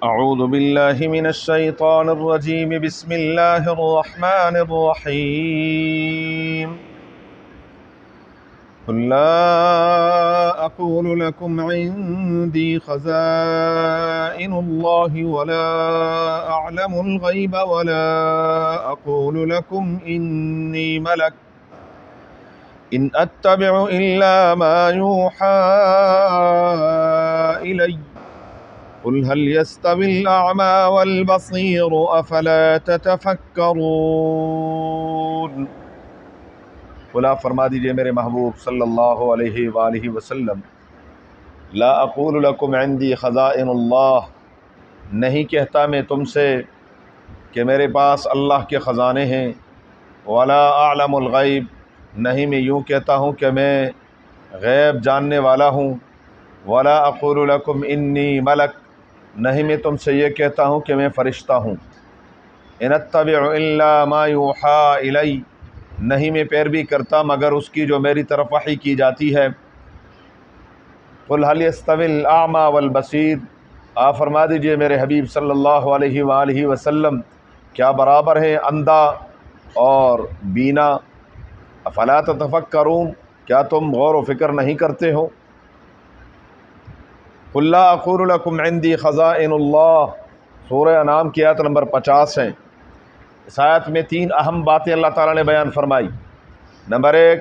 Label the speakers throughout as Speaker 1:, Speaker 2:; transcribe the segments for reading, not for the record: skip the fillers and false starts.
Speaker 1: اعوذ باللہ من الشیطان الرجیم بسم اللہ الرحمن الرحیم قل لا اقول لكم عندي خزائن الله ولا اعلم الغیب ولا اقول لكم انی ملک ان اتبع الا ما يوحى الی قل هل يستوي الأعمى والبصير أفلا تتفكرون۔ قل آپ فرما دیجئے میرے محبوب صلی اللہ علیہ وآلہ وسلم، لا اقول لکم عندی خزائن اللہ، نہیں کہتا میں تم سے کہ میرے پاس اللہ کے خزانے ہیں، ولا اعلم الغیب، نہیں میں یوں کہتا ہوں کہ میں غیب جاننے والا ہوں، ولا اقول لکم انی ملک، نہیں میں تم سے یہ کہتا ہوں کہ میں فرشتہ ہوں، ان اتبع الا ما یوحى الی، نہیں میں پیروی کرتا مگر اس کی جو میری طرف وحی کی جاتی ہے۔ قل هل يستوي الاعمى والبصیر، آپ فرما دیجئے میرے حبیب صلی اللہ علیہ وآلہ وسلم، کیا برابر ہیں اندھا اور بینا؟ افلا تتفکرون، کیا تم غور و فکر نہیں کرتے ہو؟ قل لا اقول لکم عندی خزائن اللہ، سورہ انعام کی آیت نمبر 50 ہیں۔ اس آیت میں 3 اہم باتیں اللہ تعالیٰ نے بیان فرمائی۔ نمبر 1،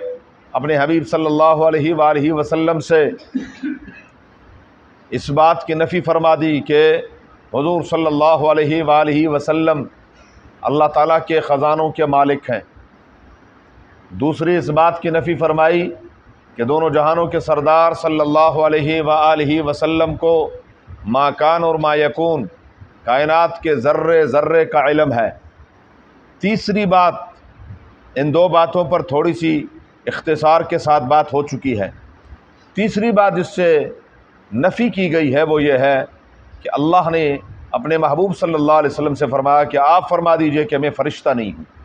Speaker 1: اپنے حبیب صلی اللہ علیہ وآلہ وسلم سے اس بات کی نفی فرما دی کہ حضور صلی اللہ علیہ وآلہ وسلم اللہ تعالیٰ کے خزانوں کے مالک ہیں۔ دوسری اس بات کی نفی فرمائی کہ دونوں جہانوں کے سردار صلی اللہ علیہ وآلہ وسلم کو ما کان اور ما یکون، کائنات کے ذرے ذرے کا علم ہے۔ تیسری بات، ان 2 باتوں پر تھوڑی سی اختصار کے ساتھ بات ہو چکی ہے۔ تیسری بات جس سے نفی کی گئی ہے وہ یہ ہے کہ اللہ نے اپنے محبوب صلی اللہ علیہ وسلم سے فرمایا کہ آپ فرما دیجئے کہ میں فرشتہ نہیں ہوں۔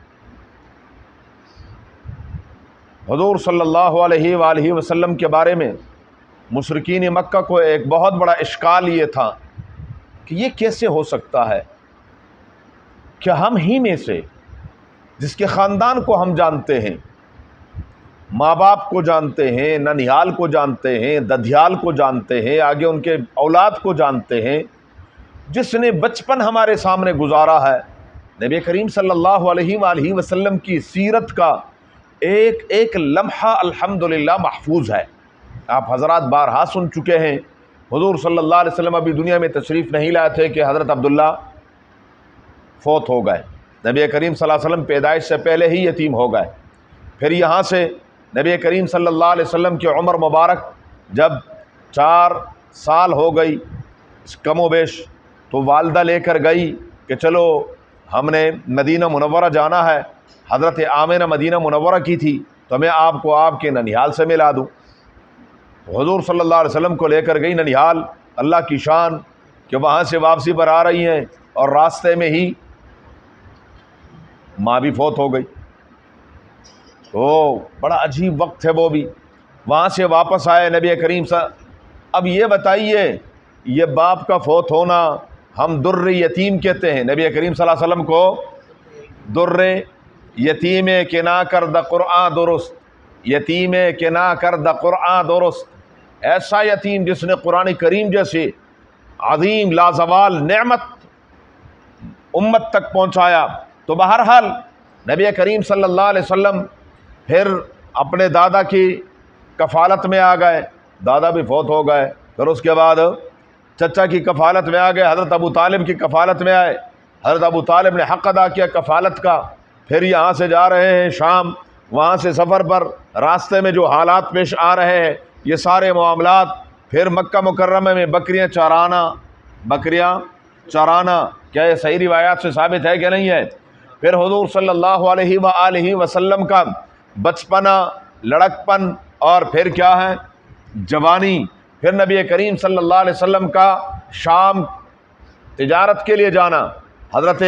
Speaker 1: حضور صلی اللہ علیہ وآلہ وسلم کے بارے میں مشرکین مکہ کو ایک بہت بڑا اشکال یہ تھا کہ یہ کیسے ہو سکتا ہے کہ ہم ہی میں سے جس کے خاندان کو ہم جانتے ہیں، ماں باپ کو جانتے ہیں، ننیال کو جانتے ہیں، ددھیال کو جانتے ہیں، آگے ان کے اولاد کو جانتے ہیں، جس نے بچپن ہمارے سامنے گزارا ہے، نبی کریم صلی اللہ علیہ وآلہ وسلم کی سیرت کا ایک ایک لمحہ الحمدللہ محفوظ ہے۔ آپ حضرات بارہا سن چکے ہیں، حضور صلی اللہ علیہ وسلم ابھی دنیا میں تشریف نہیں لائے تھے کہ حضرت عبداللہ فوت ہو گئے۔ نبی کریم صلی اللہ علیہ وسلم پیدائش سے پہلے ہی یتیم ہو گئے۔ پھر یہاں سے نبی کریم صلی اللہ علیہ وسلم کی عمر مبارک جب 4 سال ہو گئی کم و بیش، تو والدہ لے کر گئی کہ چلو ہم نے مدینہ منورہ جانا ہے، حضرت آمنہ مدینہ منورہ کی تھی تو میں آپ کو آپ کے ننیال سے ملا دوں۔ حضور صلی اللہ علیہ وسلم کو لے کر گئی ننیال، اللہ کی شان کہ وہاں سے واپسی پر آ رہی ہیں اور راستے میں ہی ماں بھی فوت ہو گئی۔ تو بڑا عجیب وقت ہے وہ بھی۔ وہاں سے واپس آئے نبی کریم اب یہ بتائیے، یہ باپ کا فوت ہونا ہم در یتیم کہتے ہیں، نبی کریم صلی اللہ علیہ وسلم کو در یتیم کہ نہ کرد قرآن درست، یتیم کہ نہ کرد قرآن درست، ایسا یتیم جس نے قرآن کریم جیسے عظیم لازوال نعمت امت تک پہنچایا۔ تو بہرحال نبی کریم صلی اللہ علیہ وسلم پھر اپنے دادا کی کفالت میں آ گئے، دادا بھی فوت ہو گئے، پھر اس کے بعد چچا کی کفالت میں آ گئے، حضرت ابو طالب کی کفالت میں آئے، حضرت ابو طالب نے حق ادا کیا کفالت کا۔ پھر یہاں سے جا رہے ہیں شام، وہاں سے سفر پر راستے میں جو حالات پیش آ رہے ہیں، یہ سارے معاملات، پھر مکہ مکرمہ میں بکریاں چرانا، کیا یہ صحیح روایات سے ثابت ہے کہ نہیں ہے؟ پھر حضور صلی اللہ علیہ وآلہ وسلم کا بچپنا، لڑکپن، اور پھر کیا ہے جوانی۔ پھر نبی کریم صلی اللہ علیہ وسلم کا شام تجارت کے لیے جانا، حضرت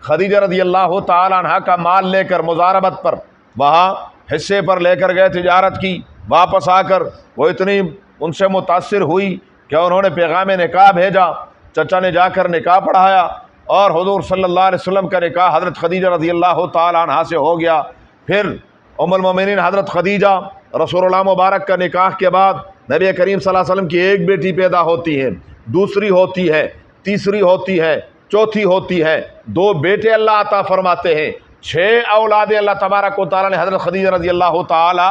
Speaker 1: خدیجہ رضی اللہ تعالی عنہ کا مال لے کر مزاربت پر وہاں حصے پر لے کر گئے تجارت کی، واپس آ کر وہ اتنی ان سے متاثر ہوئی کہ انہوں نے پیغام نکاح بھیجا۔ چچا نے جا کر نکاح پڑھایا اور حضور صلی اللہ علیہ وسلم کا نکاح حضرت خدیجہ رضی اللہ تعالی عنہا سے ہو گیا۔ پھر ام المومنین حضرت خدیجہ رسول اللہ مبارک کا نکاح کے بعد نبی کریم صلی اللہ علیہ وسلم کی ایک بیٹی پیدا ہوتی ہے، دوسری ہوتی ہے، تیسری ہوتی ہے، چوتھی ہوتی ہے، 2 بیٹے اللہ عطا فرماتے ہیں، 6 اولاد اللہ تبارک و تعالیٰ نے حضرت خدیجہ رضی اللہ تعالی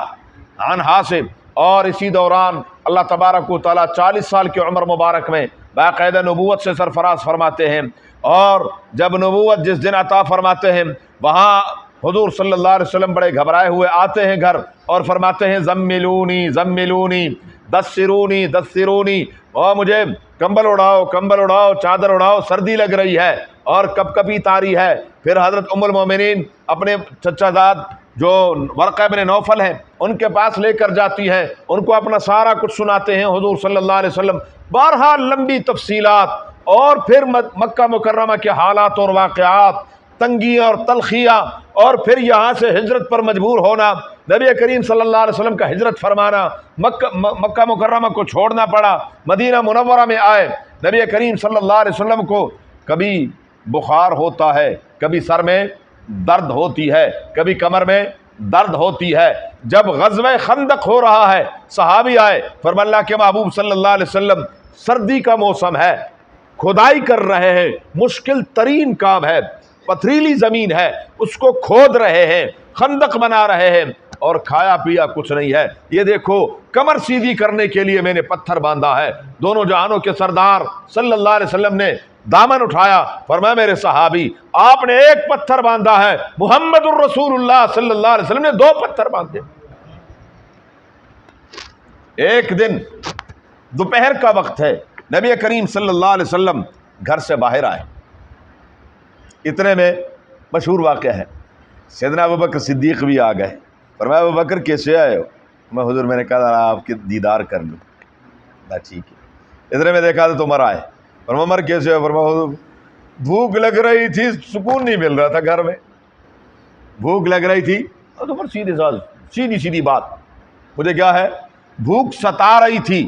Speaker 1: عنہا سے۔ اور اسی دوران اللہ تبارک و تعالیٰ 40 سال کی عمر مبارک میں باقاعدہ نبوت سے سرفراز فرماتے ہیں، اور جب نبوت جس دن عطا فرماتے ہیں وہاں حضور صلی اللہ علیہ وسلم بڑے گھبرائے ہوئے آتے ہیں گھر اور فرماتے ہیں زملونی زملونی دثرونی دثرونی، اور مجھے کمبل اڑاؤ کمبل اڑاؤ، چادر اڑاؤ، سردی لگ رہی ہے اور کپ کپی طاری ہے۔ پھر حضرت ام المومنین اپنے چچا زاد جو ورقہ بن نوفل ہیں ان کے پاس لے کر جاتی ہیں، ان کو اپنا سارا کچھ سناتے ہیں حضور صلی اللہ علیہ وسلم، بہرحال لمبی تفصیلات، اور پھر مکہ مکرمہ کے حالات اور واقعات، تنگیاں اور تلخیاں، اور پھر یہاں سے ہجرت پر مجبور ہونا، نبی کریم صلی اللہ علیہ وسلم کا ہجرت فرمانا، مکہ مکرمہ کو چھوڑنا پڑا، مدینہ منورہ میں آئے۔ نبی کریم صلی اللہ علیہ وسلم کو کبھی بخار ہوتا ہے، کبھی سر میں درد ہوتی ہے، کبھی کمر میں درد ہوتی ہے۔ جب غزوہ خندق ہو رہا ہے صحابی آئے، فرمان اللہ کے محبوب صلی اللہ علیہ وسلم سردی کا موسم ہے، کھدائی کر رہے ہیں، مشکل ترین کام ہے، پتھریلی زمین ہے، اس کو کھود رہے ہیں، خندق بنا رہے ہیں، اور کھایا پیا کچھ نہیں ہے، یہ دیکھو کمر سیدھی کرنے کے لیے میں نے پتھر باندھا ہے۔ دونوں جہانوں کے سردار صلی اللہ علیہ وسلم نے دامن اٹھایا، فرمایا میرے صحابی آپ نے ایک پتھر باندھا ہے، محمد الرسول اللہ صلی اللہ علیہ وسلم نے 2 پتھر باندھے۔ ایک دن دوپہر کا وقت ہے، نبی کریم صلی اللہ علیہ وسلم گھر سے باہر آئے، اتنے میں مشہور واقعہ ہے، سیدنا ابوبکر صدیق بھی آ گئے، فرمایا ابوبکر کیسے آئے ہو؟ میں حضور میں نے کہا آپ کے دیدار کر لوں۔ ٹھیک ہے، اتنے میں دیکھا تو عمر آئے، فرمایا عمر کیسے ہو؟ فرمایا حضور بھوک لگ رہی تھی، سکون نہیں مل رہا تھا گھر میں، بھوک لگ رہی تھی۔ اور عمر سیدھی سیدھی بات، مجھے کیا ہے؟ بھوک ستا رہی تھی۔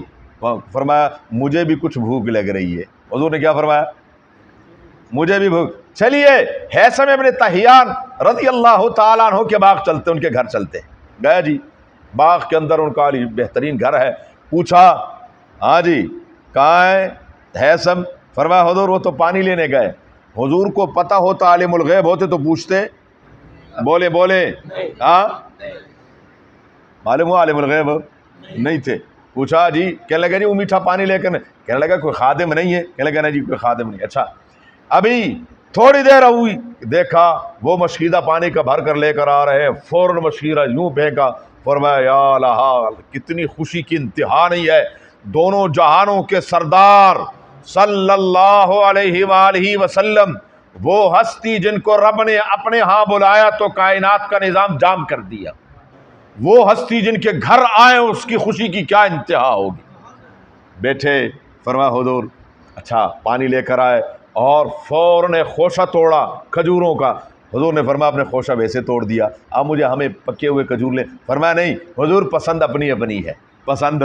Speaker 1: فرمایا مجھے بھی کچھ بھوک لگ رہی ہے۔ حضور نے کیا فرمایا؟ مجھے بھی بھوک۔ چلیے حیثم ابن تحیان رضی اللہ تعالیٰ عنہ کے باغ چلتے، ان کے گھر چلتے گئے جی، باغ کے اندر ان کا بہترین گھر ہے۔ پوچھا ہاں جی کہاں ہے حیثم؟ فرمایا حضور وہ تو پانی لینے گئے۔ حضور کو پتہ ہوتا عالم الغیب ہوتے تو پوچھتے، بولے ہاں معلوم ہوا عالم الغیب نہیں تھے۔ پوچھا جی، کہنے لگا جی وہ میٹھا پانی لے کر، کہنے لگا کوئی خادم نہیں ہے؟ کہنے لگا نہیں جی کوئی خادم نہیں۔ اچھا ابھی تھوڑی دیر ہوئی، دیکھا وہ مشکیدہ پانی کا بھر کر لے کر آ رہے ہیں، فوراً مشکیدہ یوں پھینکا۔ فرمایا یا اللہ کتنی خوشی کی انتہا نہیں ہے، دونوں جہانوں کے سردار صلی اللہ علیہ وآلہ وسلم، وہ ہستی جن کو رب نے اپنے ہاں بلایا تو کائنات کا نظام جام کر دیا، وہ ہستی جن کے گھر آئے اس کی خوشی کی کیا انتہا ہوگی۔ بیٹھے، فرمایا حضور اچھا پانی لے کر آئے، اور فوراً خوشہ توڑا کھجوروں کا۔ حضور نے فرمایا آپ نے خوشہ ویسے توڑ دیا، اب مجھے ہمیں پکے ہوئے کھجور لیں۔ فرمایا نہیں حضور پسند اپنی اپنی ہے، پسند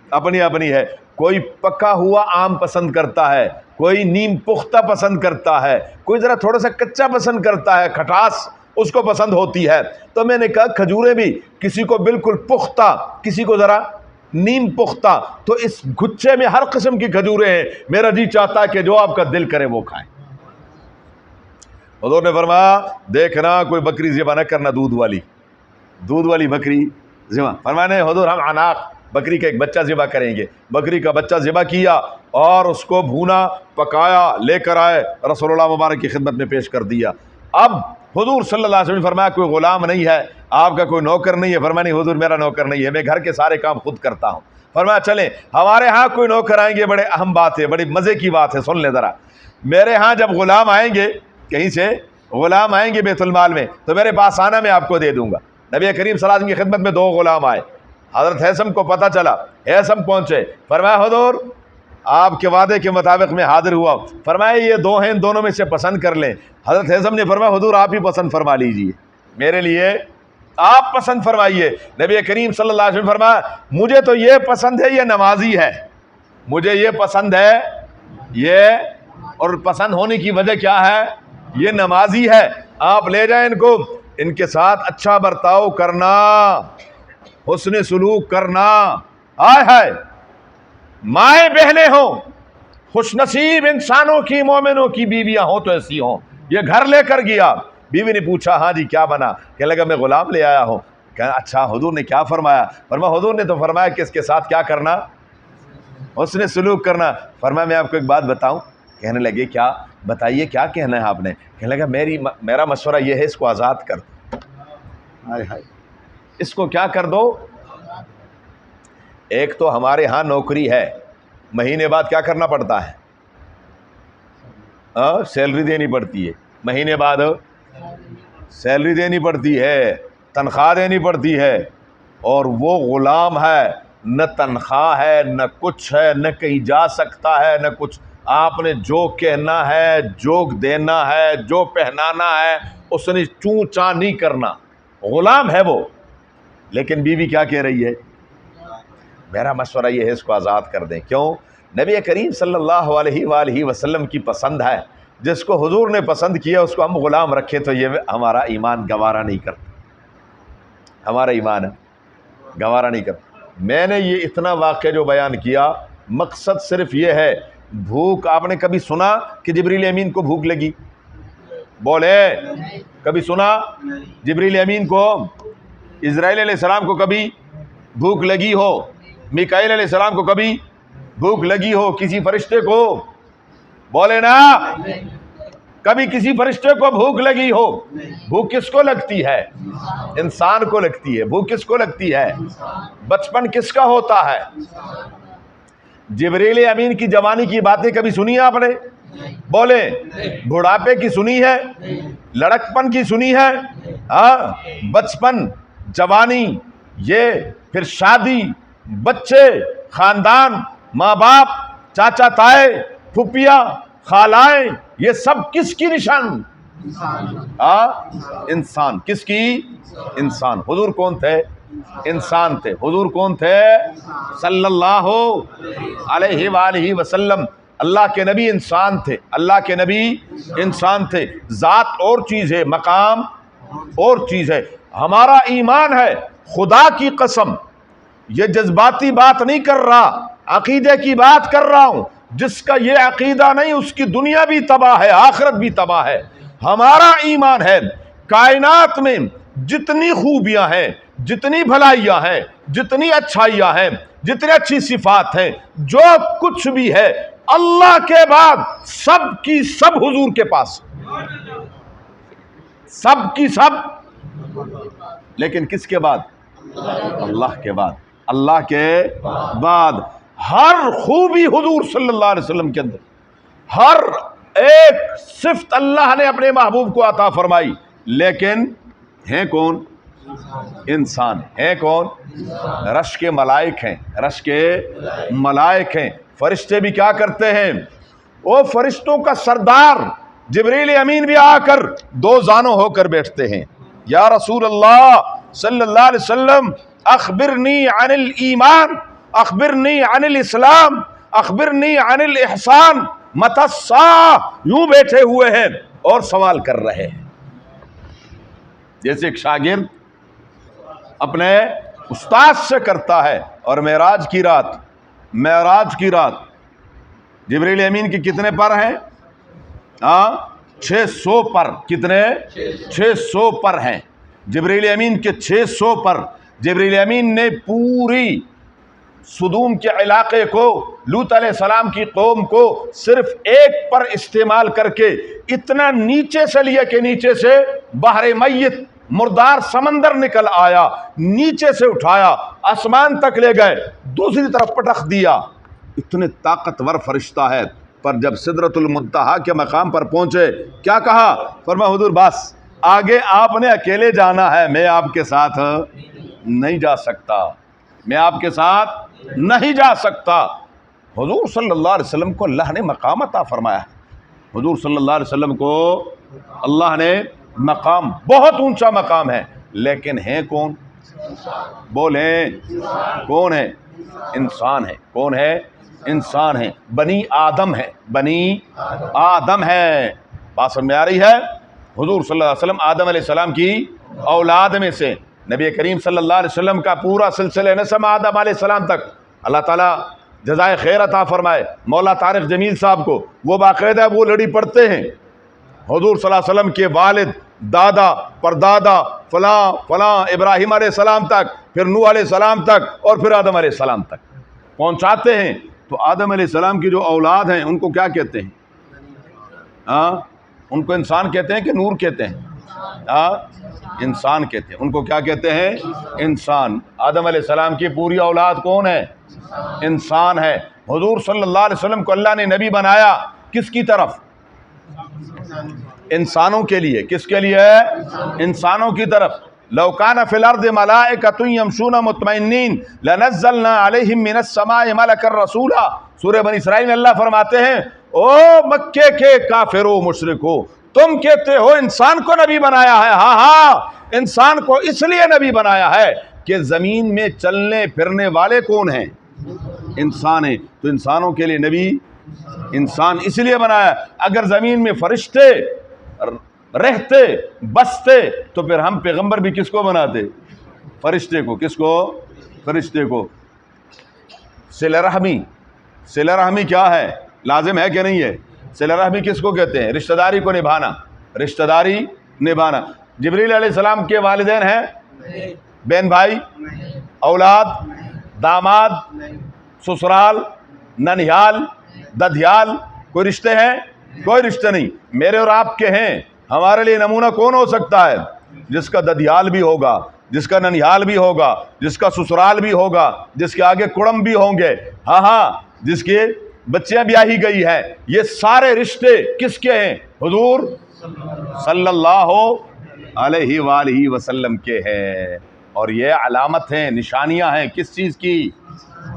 Speaker 1: اپنی اپنی ہے، کوئی پکا ہوا آم پسند کرتا ہے، کوئی نیم پختہ پسند کرتا ہے، کوئی ذرا تھوڑا سا کچا پسند کرتا ہے، کھٹاس اس کو پسند ہوتی ہے۔ تو میں نے کہا کھجوریں بھی کسی کو بالکل پختہ، کسی کو ذرا نیم پختہ، تو اس گچھے میں ہر قسم کی کھجوریں ہیں، میرا جی چاہتا ہے کہ جو آپ کا دل کرے وہ کھائیں۔ حضور نے فرمایا دیکھنا کوئی بکری ذبح نہ کرنا، دودھ والی بکری ذبح۔ فرمایا نہیں حضور ہم عناق بکری کا ایک بچہ ذبح کریں گے۔ بکری کا بچہ ذبح کیا اور اس کو بھونا پکایا، لے کر آئے، رسول اللہ مبارک کی خدمت میں پیش کر دیا۔ اب حضور صلی اللہ علیہ وسلم نے فرمایا کوئی غلام نہیں ہے آپ کا، کوئی نوکر نہیں ہے؟ فرمایا نہیں حضور میرا نوکر نہیں ہے، میں گھر کے سارے کام خود کرتا ہوں۔ فرمایا چلیں ہمارے ہاں کوئی نوکر آئیں گے، بڑے اہم بات ہے، بڑی مزے کی بات ہے، سن لیں ذرا۔ میرے ہاں جب غلام آئیں گے، کہیں سے غلام آئیں گے بیت المال میں، تو میرے پاس آنا، میں آپ کو دے دوں گا۔ نبی کریم صلی اللہ علیہ وسلم کی خدمت میں 2 غلام آئے، حضرت حیثم کو پتہ چلا، حیثم پہنچے، فرمایا حضور آپ کے وعدے کے مطابق میں حاضر ہوا۔ فرمایا یہ 2 ہیں، ان دونوں میں سے پسند کر لیں۔ حضرت حیثم نے فرمایا حضور آپ ہی پسند فرما لیجئے، میرے لیے آپ پسند فرمائیے۔ نبی کریم صلی اللہ علیہ وسلم فرمایا مجھے تو یہ پسند ہے، یہ نمازی ہے، مجھے یہ پسند ہے، یہ اور پسند ہونے کی وجہ کیا ہے؟ یہ نمازی ہے، آپ لے جائیں ان کو، ان کے ساتھ اچھا برتاؤ کرنا، حسن سلوک کرنا. آئے ہائے، مائیں بہنیں ہوں، خوش نصیب انسانوں کی، مومنوں کی بیویاں ہوں تو ایسی ہوں. یہ گھر لے کر گیا، بیوی نے پوچھا ہاں جی کیا بنا؟ کہنے لگا میں غلام لے آیا ہوں. کہا اچھا حضور نے کیا فرمایا؟ فرمایا حضور نے تو فرمایا کہ اس کے ساتھ کیا کرنا؟ حسن سلوک کرنا. فرمایا میں آپ کو ایک بات بتاؤں؟ کہنے لگے کیا؟ بتائیے کیا کہنا ہے آپ نے؟ کہنے لگا میرا مشورہ یہ ہے اس کو آزاد کر دو. ہائے ہائے، اس کو کیا کر دو؟ ایک تو ہمارے ہاں نوکری ہے، مہینے بعد کیا کرنا پڑتا ہے؟ سیلری دینی پڑتی ہے، مہینے بعد سیلری دینی پڑتی ہے، تنخواہ دینی پڑتی ہے. اور وہ غلام ہے، نہ تنخواہ ہے نہ کچھ ہے، نہ کہیں جا سکتا ہے نہ کچھ. آپ نے جو کہنا ہے، جو دینا ہے، جو پہنانا ہے، اس نے چوں چاں نہیں کرنا. غلام ہے وہ. لیکن بیوی کیا کہہ رہی ہے؟ میرا مشورہ یہ ہے اس کو آزاد کر دیں. کیوں؟ نبی کریم صلی اللہ علیہ وآلہ وسلم کی پسند ہے. جس کو حضور نے پسند کیا اس کو ہم غلام رکھے تو یہ ہمارا ایمان گوارا نہیں کرتا، ہمارا ایمان گوارا نہیں کرتا. میں نے یہ اتنا واقعہ جو بیان کیا، مقصد صرف یہ ہے. بھوک، آپ نے کبھی سنا کہ جبریل امین کو بھوک لگی؟ بولے، کبھی سنا جبریل امین کو، اسرائیل علیہ السلام کو کبھی بھوک لگی ہو؟ میکائیل علیہ السلام کو کبھی بھوک لگی ہو؟ کسی فرشتے کو؟ بولے نا، کبھی کسی فرشتے کو بھوک لگی ہو؟ بھوک کس کو لگتی ہے؟ انسان کو لگتی ہے. بھوک کس کو لگتی ہے؟ بچپن کس کا ہوتا ہے؟ جبریل امین کی جوانی کی باتیں کبھی سنی آپ نے؟ بولے، بڑھاپے کی سنی ہے؟ لڑکپن کی سنی ہے؟ بچپن، جوانی، یہ پھر شادی، بچے، خاندان، ماں باپ، چاچا تائے، پھپھیاں، خالائیں، یہ سب کس کی نشان؟ انسان. کس کی؟ انسان. حضور کون تھے؟ انسان تھے. حضور کون تھے؟ صلی اللہ علیہ وآلہ وسلم. اللہ کے نبی انسان تھے. اللہ کے نبی انسان تھے. ذات اور چیز ہے، مقام اور چیز ہے. ہمارا ایمان ہے، خدا کی قسم یہ جذباتی بات نہیں کر رہا، عقیدے کی بات کر رہا ہوں. جس کا یہ عقیدہ نہیں اس کی دنیا بھی تباہ ہے، آخرت بھی تباہ ہے. ہمارا ایمان ہے کائنات میں جتنی خوبیاں ہیں، جتنی بھلائیاں ہیں، جتنی اچھائیاں ہیں، جتنی اچھی صفات ہیں، جو کچھ بھی ہے اللہ کے بعد سب کی سب حضور کے پاس، سب کی سب. لیکن کس کے بعد؟ اللہ کے بعد. اللہ کے بعد ہر خوبی حضور صلی اللہ علیہ وسلم کے اندر، ہر ایک صفت اللہ نے اپنے محبوب کو عطا فرمائی. لیکن ہیں کون؟ انسان. ہیں کون؟ رش کے ملائک ہیں، رش کے ملائک ہیں. فرشتے بھی کیا کرتے ہیں؟ وہ فرشتوں کا سردار جبریل امین بھی آ کر دو زانوں ہو کر بیٹھتے ہیں. یا رسول اللہ صلی اللہ علیہ وسلم، اخبرنی عن الایمان، اخبرنی عن الاسلام، اخبرنی عن الاحسان، متی الساعہ. یوں بیٹھے ہوئے ہیں اور سوال کر رہے ہیں. جیسے ایک شاگرد اپنے استاد سے کرتا ہے. اور معراج کی رات جبریل امین کے کتنے پر ہیں؟ 600 پر. کتنے؟ 600 پر ہیں جبریل امین کے. 600 پر. جبریل امین نے پوری سدوم کے علاقے کو، لوط علیہ السلام کی قوم کو صرف ایک پر استعمال کر کے اتنا نیچے سے لیا کہ نیچے سے بحر میت، مردار سمندر نکل آیا، نیچے سے اٹھایا، آسمان تک لے گئے، دوسری طرف پٹخ دیا. اتنے طاقتور فرشتہ ہے. پر جب سدرۃ المنتہا کے مقام پر پہنچے کیا کہا؟ فرمایا حضور بس آگے آپ نے اکیلے جانا ہے، میں آپ کے ساتھ نہیں جا سکتا، میں آپ کے ساتھ نہیں جا سکتا. حضور صلی اللہ علیہ وسلم کو اللہ نے مقام عطا فرمایا. حضور صلی اللہ علیہ وسلم کو اللہ نے مقام، بہت اونچا مقام ہے. لیکن ہیں کون؟ بولیں کون ہے؟ انسان ہے. کون ہے؟ انسان ہیں، بنی آدم ہے، بنی آدم ہے۔ بات سمجھ میں آ رہی ہے؟ حضور صلی اللہ علیہ وسلم آدم علیہ السلام کی اولاد میں سے، نبی کریم صلی اللہ علیہ وسلم کا پورا سلسلہ نسب آدم علیہ السلام تک۔ اللہ تعالیٰ جزائے خیر عطا فرمائے مولا طارق جمیل صاحب کو، وہ باقاعدہ وہ لڑی پڑھتے ہیں حضور صلی اللہ علیہ وسلم کے والد، دادا، پردادا، فلاں فلاں، ابراہیم علیہ السلام تک، پھر نوح علیہ السلام تک، اور پھر آدم علیہ السلام تک پہنچاتے ہیں۔ تو آدم علیہ السلام کی جو اولاد ہیں ان کو کیا کہتے ہیں؟ ان کو انسان کہتے ہیں کہ نور کہتے ہیں؟ انسان کہتے ہیں۔ ان کو کیا کہتے ہیں؟ انسان۔ آدم علیہ السلام کی پوری اولاد کون ہے؟ انسان ہے۔ حضور صلی اللہ علیہ وسلم کو اللہ نے نبی بنایا کس کی طرف؟ انسانوں کے لیے۔ کس کے لیے؟ انسانوں کی طرف۔ لو کان فی الارض ملائکۃ یمشون مطمئنین لنزلنا علیہم من السماء ملکا رسولا۔ سورہ بنی اسرائیل میں اللہ فرماتے ہیں، او مکے کے کافرو مشرکو، تم کہتے ہو انسان کو نبی بنایا ہے۔ ہاں ہاں، انسان کو اس لیے نبی بنایا ہے کہ زمین میں چلنے پھرنے والے کون ہیں؟ انسان ہیں۔ تو انسانوں کے لیے نبی انسان اس لیے بنایا۔ اگر زمین میں فرشتے رہتے بستے تو پھر ہم پیغمبر بھی کس کو بناتے؟ فرشتے کو۔ کس کو؟ فرشتے کو۔ صلہ رحمی، صلہ رحمی کیا ہے؟ لازم ہے کہ نہیں ہے؟ صلہ رحمی کس کو کہتے ہیں؟ رشتہ داری کو نبھانا، رشتہ داری نبھانا۔ جبریل علیہ السلام کے والدین ہیں؟ بہن بھائی، اولاد، داماد، سسرال، ننیال، ددھیال، کوئی رشتے ہیں؟ کوئی رشتے نہیں۔ میرے اور آپ کے ہیں۔ ہمارے لیے نمونہ کون ہو سکتا ہے؟ جس کا ددھیال بھی ہوگا، جس کا ننیال بھی ہوگا، جس کا سسرال بھی ہوگا، جس کے آگے کڑم بھی ہوں گے، ہاں ہاں، جس کے بچیاں بیاہی گئی ہیں۔ یہ سارے رشتے کس کے ہیں؟ حضور صلی اللہ علیہ وآلہ وسلم کے ہیں۔ اور یہ علامت ہیں، نشانیاں ہیں کس چیز کی؟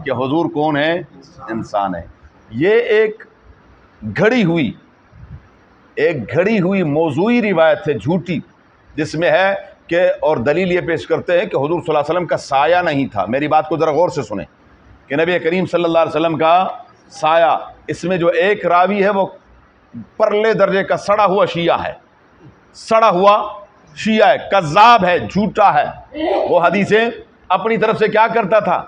Speaker 1: کہ حضور کون ہے؟ انسان ہے۔ یہ ایک گھڑی ہوئی موضوعی روایت ہے، جھوٹی، جس میں ہے کہ، اور دلیل یہ پیش کرتے ہیں کہ حضور صلی اللہ علیہ وسلم کا سایہ نہیں تھا۔ میری بات کو ذرا غور سے سنیں کہ نبی کریم صلی اللہ علیہ وسلم کا سایہ، اس میں جو ایک راوی ہے وہ پرلے درجے کا سڑا ہوا شیعہ ہے، سڑا ہوا شیعہ ہے، کذاب ہے، جھوٹا ہے۔ وہ حدیثیں اپنی طرف سے کیا کرتا تھا؟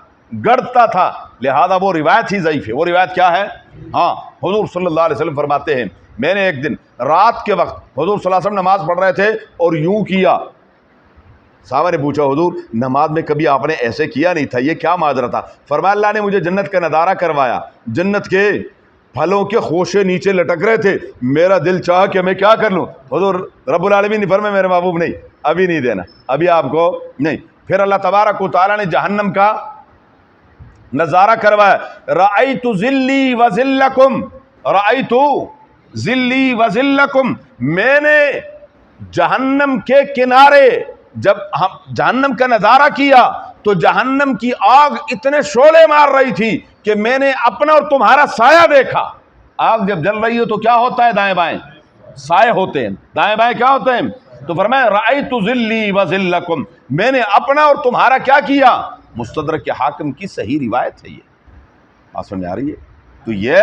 Speaker 1: گڑتا تھا، لہذا وہ روایت ہی ضعیف ہے۔ وہ روایت کیا ہے؟ ہاں، حضور صلی اللہ علیہ وسلم فرماتے ہیں، میں نے ایک دن رات کے وقت حضور صلی اللہ علیہ وسلم نماز پڑھ رہے تھے اور یوں کیا۔ صحابہ نے پوچھا، حضور نماز میں کبھی آپ نے ایسے کیا نہیں تھا، یہ کیا ماجرا تھا؟ فرمایا، اللہ نے مجھے جنت کا نظارہ کروایا، جنت کے پھلوں کے خوشے نیچے لٹک رہے تھے، میرا دل چاہا کہ میں کیا کر لوں۔ حضور رب العالمین نے فرمایا، میرے محبوب نہیں، ابھی نہیں دینا، ابھی آپ کو نہیں۔ پھر اللہ تبارک و تعالیٰ نے جہنم کا نظارہ کروایا، رأیت ذلی و ذلکم، رأیت ذلی و ذلکم، میں نے جہنم کے کنارے، جب ہم جہنم کا نظارہ کیا تو جہنم کی آگ اتنے شعلے مار رہی تھی کہ میں نے اپنا اور تمہارا سایہ دیکھا۔ آگ جب جل رہی ہو تو کیا ہوتا ہے؟ دائیں بائیں سائے ہوتے ہیں، دائیں بائیں کیا ہوتے ہیں؟ تو فرمایا رأیت ذلی و ذلکم، میں نے اپنا اور تمہارا کیا کیا؟ مستدرک کے حاکم کی صحیح روایت ہے یہ۔ بات سمجھ آ رہی ہے؟ تو یہ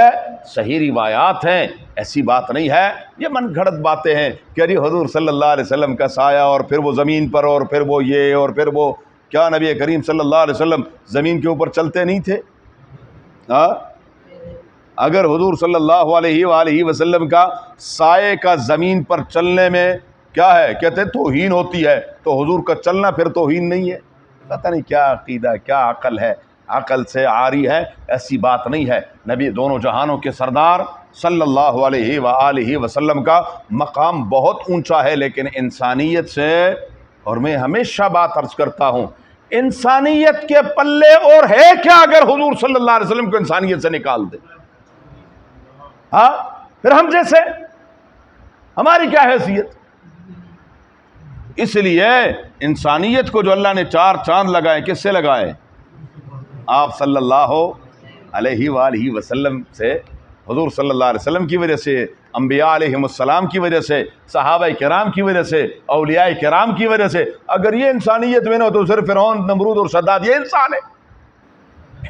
Speaker 1: صحیح روایات ہیں، ایسی بات نہیں ہے، یہ من گھڑت باتیں ہیں کہ ارے حضور صلی اللہ علیہ وسلم کا سایہ، اور پھر وہ زمین پر، اور پھر وہ یہ، اور پھر وہ کیا نبی کریم صلی اللہ علیہ وسلم زمین کے اوپر چلتے نہیں تھے؟ اگر حضور صلی اللہ علیہ وآلہ وسلم کا سائے کا زمین پر چلنے میں کیا ہے؟ کہتے توہین ہوتی ہے، تو حضور کا چلنا پھر توہین نہیں ہے؟ پتہ نہیں کیا عقیدہ، کیا عقل ہے، عقل سے عاری ہے، ایسی بات نہیں ہے۔ نبی دونوں جہانوں کے سردار صلی اللہ علیہ وآلہ وسلم کا مقام بہت اونچا ہے، لیکن انسانیت سے، اور میں ہمیشہ بات عرض کرتا ہوں، انسانیت کے پلے اور ہے کیا اگر حضور صلی اللہ علیہ وسلم کو انسانیت سے نکال دے؟ ہاں، پھر ہم جیسے ہماری کیا حیثیت؟ اس لیے انسانیت کو جو اللہ نے چار چاند لگائے، کس سے لگائے؟ آپ صلی اللہ علیہ وآلہ وسلم سے، حضور صلی اللہ علیہ وسلم کی وجہ سے، انبیاء علیہم السلام کی وجہ سے، صحابہ کرام کی وجہ سے، اولیاء کرام کی وجہ سے۔ اگر یہ انسانیت میں نہ ہو تو صرف فرعون، نمرود اور شداد یہ انسان ہے،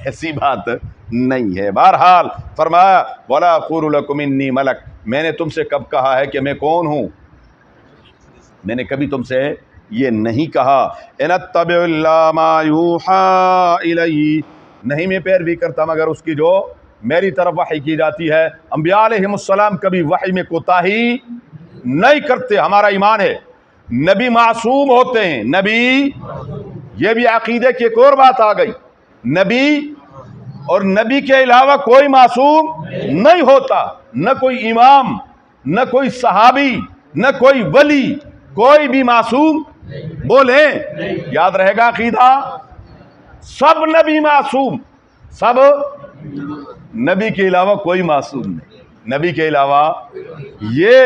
Speaker 1: ایسی بات نہیں ہے۔ بہرحال فرمایا وَلَا أَقُولُ لَكُمْ إِنِّي مَلَكٌ، میں نے تم سے کب کہا ہے کہ میں کون ہوں؟ میں نے کبھی تم سے یہ نہیں کہا۔ إِنْ أَتَّبِعُ إِلَّا مَا يُوحَىٰ إِلَيَّ، نہیں میں پیروی کرتا مگر اس کی جو میری طرف وحی کی جاتی ہے۔ انبیاء علیہم السلام کبھی وحی میں کوتاہی نہیں کرتے، ہمارا ایمان ہے۔ نبی معصوم ہوتے ہیں، نبی، یہ بھی عقیدے کی ایک اور بات آ گئی، نبی اور نبی کے علاوہ کوئی معصوم نہیں ہوتا، نہ کوئی امام، نہ کوئی صحابی، نہ کوئی ولی، کوئی بھی معصوم بولیں، یاد رہے گا عقیدہ، سب نبی معصوم، سب نبی کے علاوہ کوئی معصوم نہیں، نبی کے علاوہ۔ یہ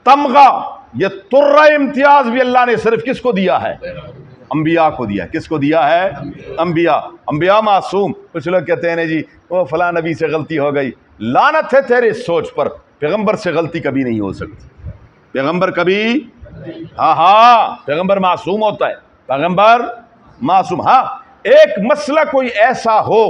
Speaker 1: تمغہ، یہ ترہ امتیاز بھی اللہ نے صرف کس کو دیا ہے؟ انبیاء کو دیا۔ کس کو دیا ہے؟ انبیاء۔ انبیاء معصوم۔ کچھ لوگ کہتے ہیں جی وہ فلاں نبی سے غلطی ہو گئی، لعنت ہے تیرے سوچ پر، پیغمبر سے غلطی کبھی نہیں ہو سکتی، پیغمبر کبھی، ہاں پیغمبر معصوم ہوتا ہے، پیغمبر معصوم۔ ہاں ایک مسئلہ کوئی ایسا ہو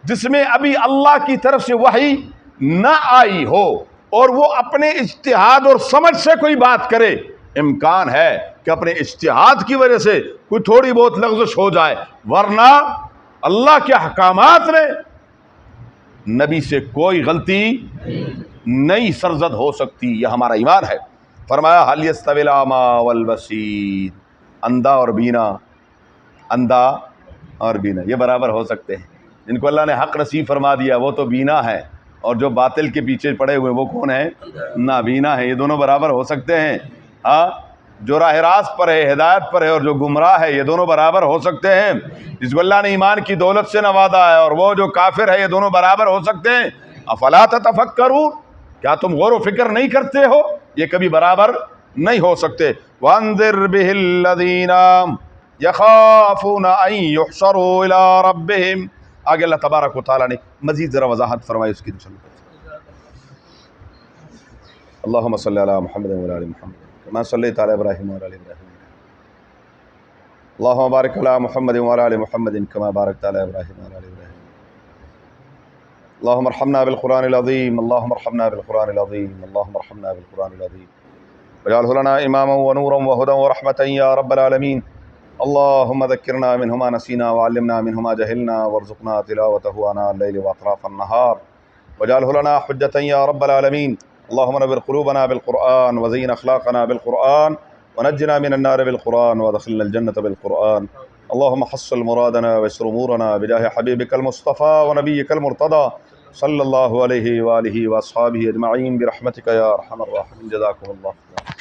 Speaker 1: جس میں ابھی اللہ کی طرف سے وحی نہ آئی ہو اور وہ اپنے اجتہاد اور سمجھ سے کوئی بات کرے، امکان ہے کہ اپنے اجتہاد کی وجہ سے کوئی تھوڑی بہت لغزش ہو جائے، ورنہ اللہ کے احکامات میں نبی سے کوئی غلطی نہیں سرزد ہو سکتی، یہ ہمارا ایمان ہے۔ فرمایا هل يستوي الأعمى والبصير، اندھا اور بینا، اندھا اور بینا یہ برابر ہو سکتے ہیں؟ جن کو اللہ نے حق نصیب فرما دیا وہ تو بینا ہے، اور جو باطل کے پیچھے پڑے ہوئے وہ کون ہے؟ نابینا ہے۔ یہ دونوں برابر ہو سکتے ہیں؟ ہاں، جو راہ راست پر ہے، ہدایت پر ہے، اور جو گمراہ ہے، یہ دونوں برابر ہو سکتے ہیں؟ جس کو اللہ نے ایمان کی دولت سے نوازا ہے اور وہ جو کافر ہے، یہ دونوں برابر ہو سکتے ہیں؟ افلا تتفکرون، کیا تم غور و فکر نہیں کرتے ہو؟ یہ کبھی برابر نہیں ہو سکتے۔ وَانذِرْ بِهِ الَّذِينَ يَخَافُونَ أَن يُحْشَرُوا إِلَىٰ رَبِّهِمْ، آگے اللہ تبارک و تعالیٰ نے مزید ذرا وضاحت فرمائی اس کی۔ اللہم صلی علی محمد وعلی آل محمد کما صلیت علی ابراہیم وعلی آل ابراہیم، اللہم بارک علی محمد وعلی آل محمد کما بارکت علی ابراہیم وعلی آل ابراہیم، اللہم ارحمنا بالقرآن العظیم، اللہم ارحمنا بالقرآن العظیم، اللہم ارحمنا بالقرآن العظیم واجعلہ لنا اماما ونورا وہدا ورحمتا یا رب العالمین، اللہم ذکرنا منہ ما نسینا وعلمنا منہ ما جہلنا وارزقنا تلاوتہ آناء اللیل واطراف النہار واجعلہ لنا حجتا یا رب العالمین، اللہم نور قلوبنا بالقرآن وزین اخلاقنا بالقرآن ونجنا من النار بالقرآن وادخلنا الجنة بالقرآن، اللہم حصل مرادنا ويسر امورنا بجاہ حبیبک المصطفى ونبیک المرتضى صلی اللہ علیہ وآلہ واصحابہ اجمعین برحمتک یا ارحم الراحمین، جزاکم اللہ۔